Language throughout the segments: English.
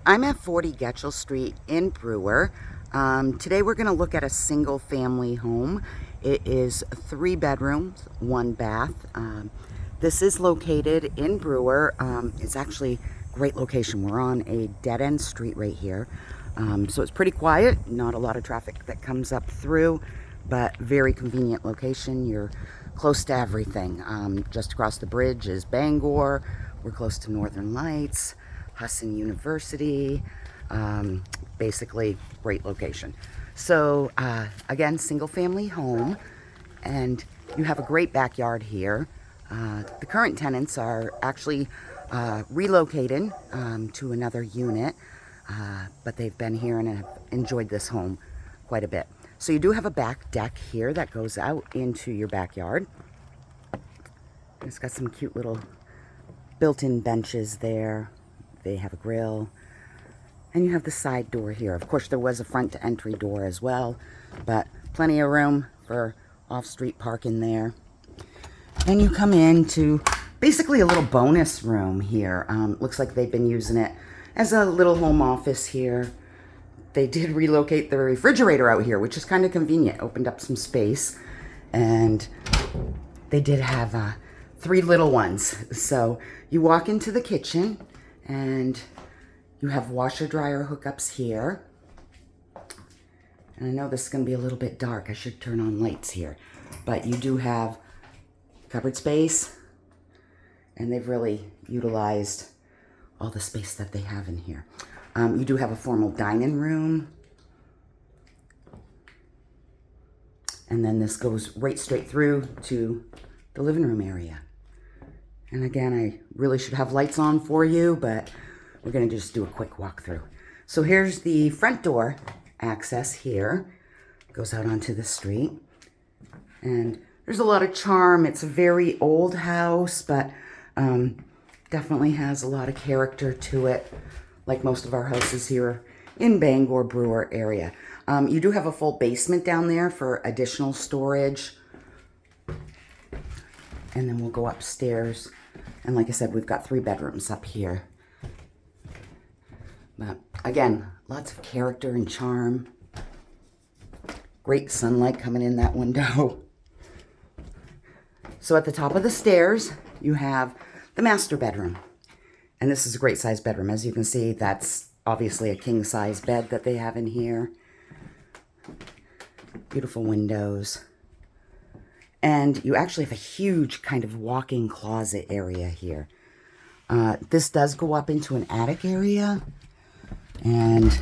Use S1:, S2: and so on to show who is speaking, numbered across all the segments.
S1: I'm at 40 Getchell Street in Brewer. Today we're going to look at a single family home. It is 3 bedrooms, 1 bath. This is located in Brewer. It's actually a great location. We're on a dead-end street right here. So it's pretty quiet, not a lot of traffic that comes up through, but very convenient location. You're close to everything. Just across the bridge is Bangor. We're close to Northern Lights, Husson University. Basically, great location. So again, single family home, and you have a great backyard here. The current tenants are actually relocating to another unit, but they've been here and have enjoyed this home quite a bit. So you do have a back deck here that goes out into your backyard. It's got some cute little built-in benches there. They have a grill. And you have the side door here. Of course, there was a front to entry door as well, but plenty of room for off-street parking there. Then you come into basically a little bonus room here. Looks like they've been using it as a little home office here. They did relocate the refrigerator out here, which is kind of convenient. Opened up some space, and they did have 3 little ones. So you walk into the kitchen, and you have washer dryer hookups here. And I know this is going to be a little bit dark. I should turn on lights here. But you do have cupboard space, and they've really utilized all the space that they have in here. You do have a formal dining room. And then this goes right straight through to the living room area. And again, I really should have lights on for you, but we're going to just do a quick walkthrough. So here's the front door access here. Goes out onto the street. And there's a lot of charm. It's a very old house, but definitely has a lot of character to it, like most of our houses here in Bangor Brewer area. You do have a full basement down there for additional storage. And then we'll go upstairs. And like I said, we've got 3 bedrooms up here. But again, lots of character and charm. Great sunlight coming in that window. So at the top of the stairs, you have the master bedroom. And this is a great size bedroom. As you can see, that's obviously a king size bed that they have in here. Beautiful windows. And you actually have a huge kind of walk-in closet area here. This does go up into an attic area. And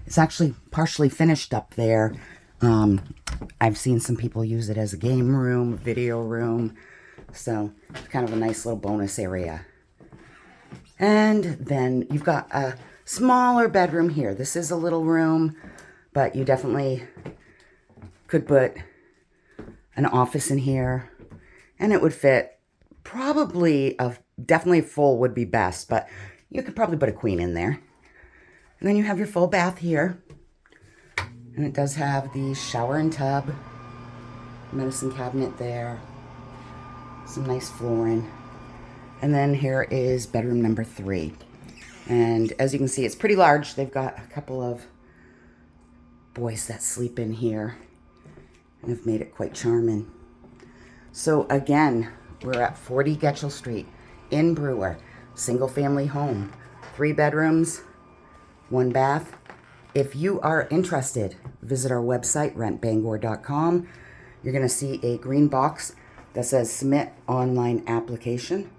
S1: it's actually partially finished up there. I've seen some people use it as a game room, video room. So it's kind of a nice little bonus area. And then you've got a smaller bedroom here. This is a little room, but you definitely could put an office in here, and it would fit probably definitely full would be best, but you could probably put a queen in there. And then you have your full bath here, and it does have the shower and tub, medicine cabinet there, some nice flooring. And then here is bedroom number 3. And as you can see, it's pretty large. They've got a couple of boys that sleep in here and have made it quite charming. So again, we're at 40 Getchell Street in Brewer. Single family home. 3 bedrooms, 1 bath. If you are interested, visit our website, rentbangor.com. You're going to see a green box that says submit online application.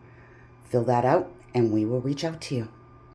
S1: Fill that out and we will reach out to you.